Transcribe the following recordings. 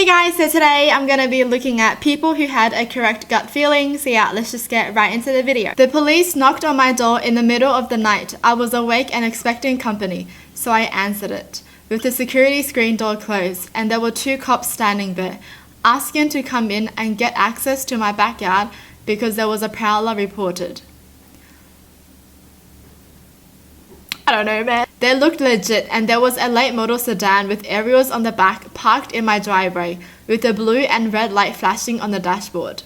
Hey guys, so today I'm gonna be looking at people who had a correct gut feeling. So yeah, let's just get right into the video. The police knocked on my door in the middle of the night. I was awake and expecting company, so I answered it. With the security screen door closed, and there were 2 cops standing there, asking to come in and get access to my backyard because there was a prowler reported. I don't know, man. They looked legit, and there was a late model sedan with aerials on the back parked in my driveway with a blue and red light flashing on the dashboard.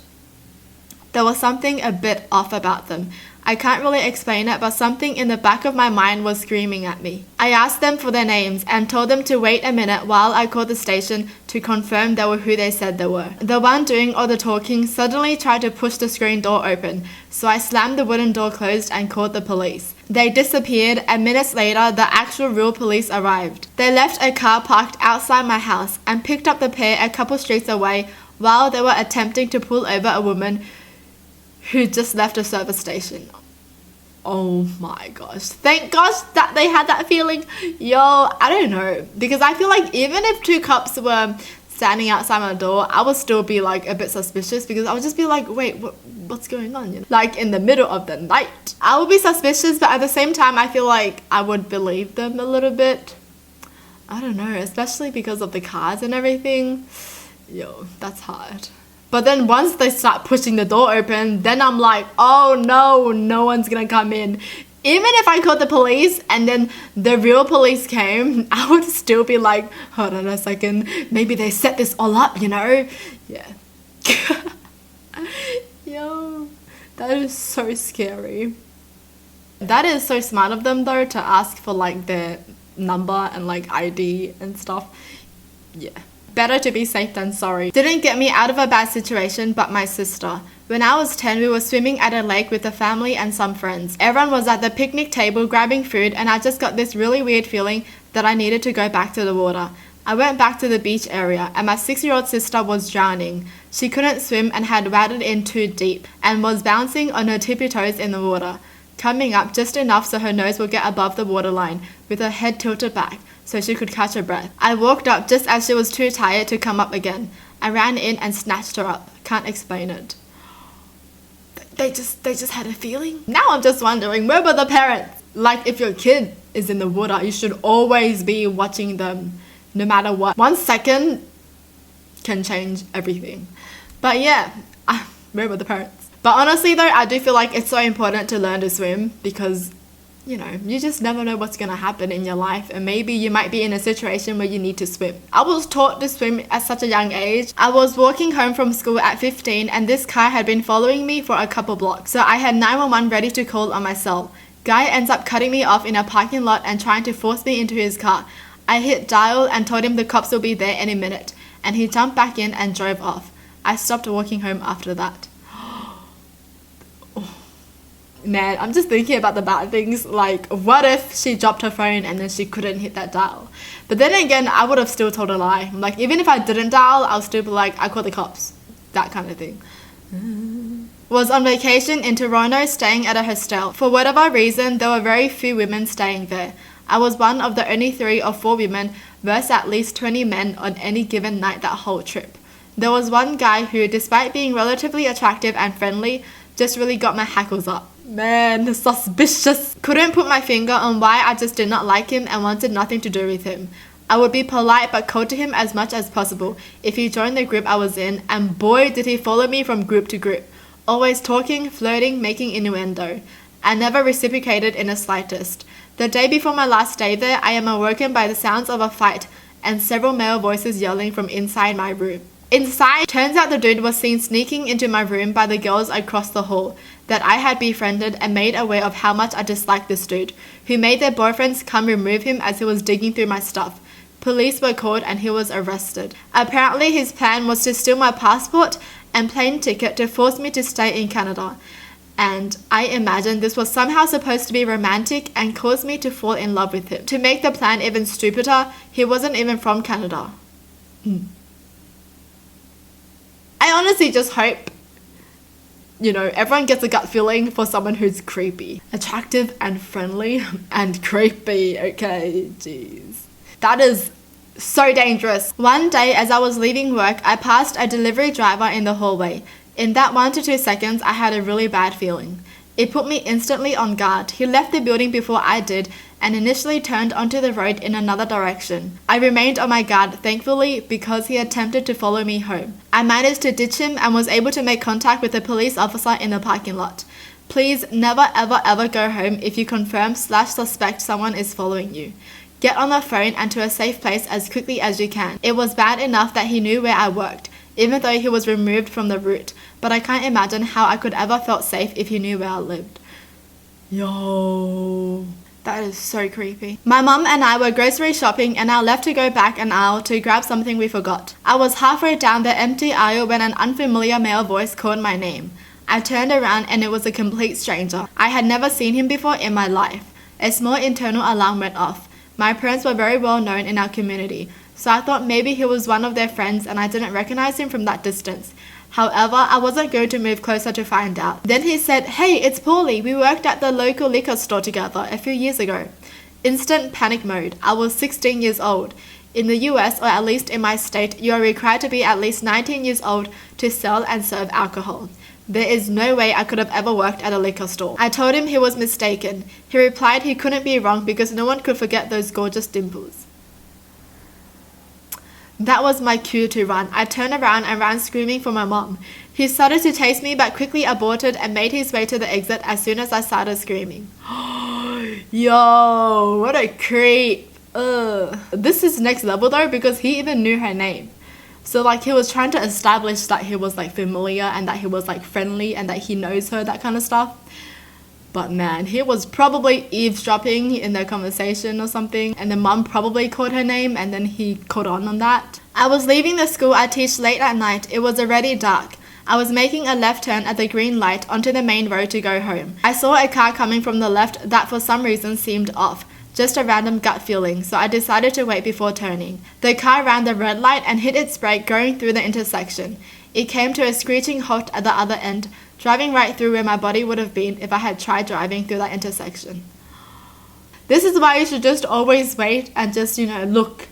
There was something a bit off about them. I can't really explain it, but something in the back of my mind was screaming at me. I asked them for their names and told them to wait a minute while I called the station to confirm they were who they said they were. The one doing all the talking suddenly tried to push the screen door open, so I slammed the wooden door closed and called the police. They disappeared, and minutes later, the actual real police arrived. They left a car parked outside my house and picked up the pair a couple streets away while they were attempting to pull over a woman who just left a service station. Oh my gosh. Thank gosh that they had that feeling. Yo, I don't know. Because I feel like even if 2 cops were standing outside my door, I would still be like a bit suspicious, because I would just be like, wait, what's going on? You know? Like in the middle of the night. I would be suspicious, but at the same time, I feel like I would believe them a little bit. I don't know, especially because of the cars and everything. Yo, that's hard. But then once they start pushing the door open, then I'm like, oh no, no one's gonna come in. Even if I called the police and then the real police came, I would still be like, hold on a second, maybe they set this all up, you know? Yeah. Yo, that is so scary. That is so smart of them though, to ask for like their number and like ID and stuff. Yeah. Better to be safe than sorry. Didn't get me out of a bad situation, but my sister. When I was 10, we were swimming at a lake with a family and some friends. Everyone was at the picnic table grabbing food, and I just got this really weird feeling that I needed to go back to the water. I went back to the beach area, and my 6-year-old sister was drowning. She couldn't swim and had waded in too deep and was bouncing on her tippy toes in the water, coming up just enough so her nose would get above the waterline with her head tilted back so she could catch her breath. I walked up just as she was too tired to come up again. I ran in and snatched her up. Can't explain it. They just had a feeling. Now I'm just wondering, where were the parents? Like, if your kid is in the water, you should always be watching them, no matter what. 1 second can change everything. But yeah, where were the parents? But honestly though, I do feel like it's so important to learn to swim, because you know, you just never know what's gonna happen in your life, and maybe you might be in a situation where you need to swim. I was taught to swim at such a young age. I was walking home from school at 15, and this car had been following me for a couple blocks, so I had 911 ready to call on my cell. Guy ends up cutting me off in a parking lot and trying to force me into his car. I hit dial and told him the cops will be there any minute, and he jumped back in and drove off. I stopped walking home after that. Man, I'm just thinking about the bad things. Like, what if she dropped her phone and then she couldn't hit that dial? But then again, I would have still told a lie. Like, even if I didn't dial, I'll still be like, I called the cops. That kind of thing. Was on vacation in Toronto, staying at a hostel. For whatever reason, there were very few women staying there. I was one of the only 3 or 4 women versus at least 20 men on any given night that whole trip. There was one guy who, despite being relatively attractive and friendly, just really got my hackles up. Man, suspicious. Couldn't put my finger on why I just did not like him and wanted nothing to do with him. I would be polite but cold to him as much as possible if he joined the group I was in, and boy did he follow me from group to group. Always talking, flirting, making innuendo. I never reciprocated in the slightest. The day before my last day there, I am awoken by the sounds of a fight and several male voices yelling from inside my room. Inside, turns out the dude was seen sneaking into my room by the girls across the hall that I had befriended and made aware of how much I disliked this dude, who made their boyfriends come remove him as he was digging through my stuff. Police were called and he was arrested. Apparently his plan was to steal my passport and plane ticket to force me to stay in Canada. And I imagine this was somehow supposed to be romantic and cause me to fall in love with him. To make the plan even stupider, he wasn't even from Canada. I honestly just hope, you know, everyone gets a gut feeling for someone who's creepy. Attractive and friendly and creepy, okay, jeez. That is So dangerous. One day as I was leaving work, I passed a delivery driver in the hallway. In that 1 to 2 seconds, I had a really bad feeling. It put me instantly on guard. He left the building before I did and initially turned onto the road in another direction. I remained on my guard, thankfully, because he attempted to follow me home. I managed to ditch him and was able to make contact with a police officer in the parking lot. Please never ever ever go home if you confirm/suspect someone is following you. Get on the phone and to a safe place as quickly as you can. It was bad enough that he knew where I worked, even though he was removed from the route, but I can't imagine how I could ever felt safe if he knew where I lived. Yo, that is so creepy. My mum and I were grocery shopping and I left to go back an aisle to grab something we forgot. I was halfway down the empty aisle when an unfamiliar male voice called my name. I turned around and it was a complete stranger. I had never seen him before in my life. A small internal alarm went off. My parents were very well known in our community, so I thought maybe he was one of their friends and I didn't recognize him from that distance. However, I wasn't going to move closer to find out. Then he said, "Hey, it's Paulie. We worked at the local liquor store together a few years ago." Instant panic mode. I was 16 years old. In the US, or at least in my state, you are required to be at least 19 years old to sell and serve alcohol. There is no way I could have ever worked at a liquor store. I told him he was mistaken. He replied he couldn't be wrong because no one could forget those gorgeous dimples. That was my cue to run. I turned around and ran screaming for my mom. He started to chase me but quickly aborted and made his way to the exit as soon as I started screaming. Yo, what a creep. Ugh. This is next level though because he even knew her name. So like he was trying to establish that he was like familiar and that he was like friendly and that he knows her, that kind of stuff. But man, he was probably eavesdropping in their conversation or something, and the mum probably called her name and then he caught on that. I was leaving the school I teach late at night. It was already dark. I was making a left turn at the green light onto the main road to go home. I saw a car coming from the left that for some reason seemed off. Just a random gut feeling, so I decided to wait before turning. The car ran the red light and hit its brake going through the intersection. It came to a screeching halt at the other end, driving right through where my body would have been if I had tried driving through that intersection. This is why you should just always wait and just, look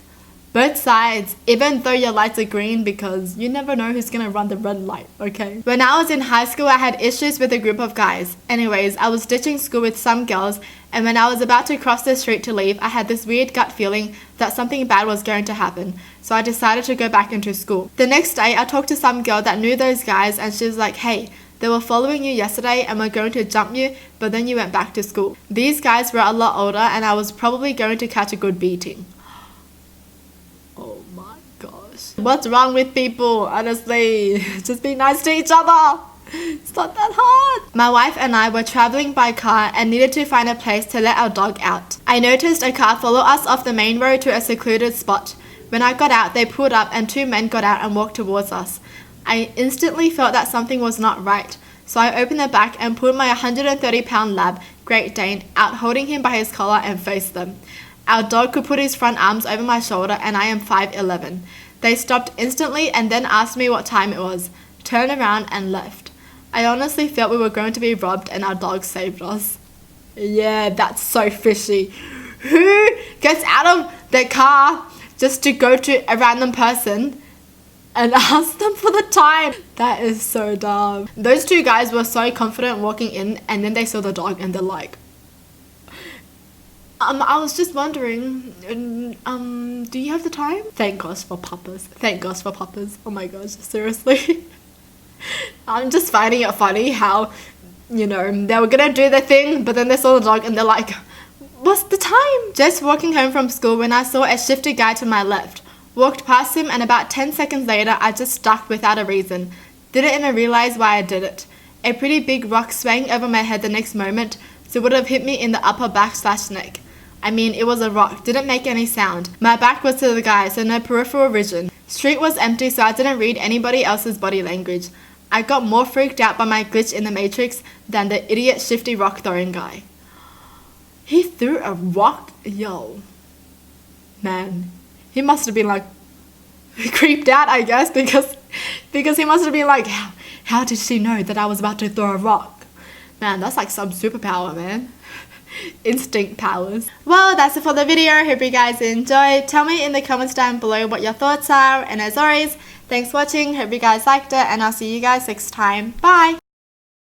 both sides, even though your lights are green, because you never know who's gonna run the red light, okay? When I was in high school, I had issues with a group of guys. Anyways, I was ditching school with some girls, and when I was about to cross the street to leave, I had this weird gut feeling that something bad was going to happen, so I decided to go back into school. The next day, I talked to some girl that knew those guys, and she was like, "Hey, they were following you yesterday and were going to jump you, but then you went back to school." These guys were a lot older, and I was probably going to catch a good beating. Oh my gosh. What's wrong with people? Honestly, just be nice to each other. It's not that hard. My wife and I were traveling by car and needed to find a place to let our dog out. I noticed a car follow us off the main road to a secluded spot. When I got out, they pulled up and 2 men got out and walked towards us. I instantly felt that something was not right, so I opened the back and pulled my 130-pound lab, Great Dane, out holding him by his collar and faced them. Our dog could put his front arms over my shoulder and I am 5'11". They stopped instantly and then asked me what time it was, turned around and left. I honestly felt we were going to be robbed and our dog saved us. Yeah, that's so fishy. Who gets out of their car just to go to a random person and ask them for the time? That is so dumb. Those 2 guys were so confident walking in and then they saw the dog and they're like, I was just wondering, do you have the time? Thank gosh for papas. Thank gosh for papas. Oh my gosh, seriously. I'm just finding it funny how, they were gonna do the thing, but then they saw the dog and they're like, what's the time? Just walking home from school when I saw a shifty guy to my left. Walked past him and about 10 seconds later, I just stuck without a reason. Didn't even realize why I did it. A pretty big rock swang over my head the next moment, so it would have hit me in the upper back/neck. I mean, it was a rock, didn't make any sound. My back was to the guy, so no peripheral vision. Street was empty, so I didn't read anybody else's body language. I got more freaked out by my glitch in the Matrix than the idiot shifty rock throwing guy. He threw a rock? Yo. Man. He must have been like creeped out, I guess, because he must have been like, how did she know that I was about to throw a rock? Man, that's like some superpower, man. instinct powers. Well, that's it for the video. Hope you guys enjoyed. Tell me in the comments down below what your thoughts are, and as always, thanks for watching. Hope you guys liked it, and I'll see you guys next time. Bye!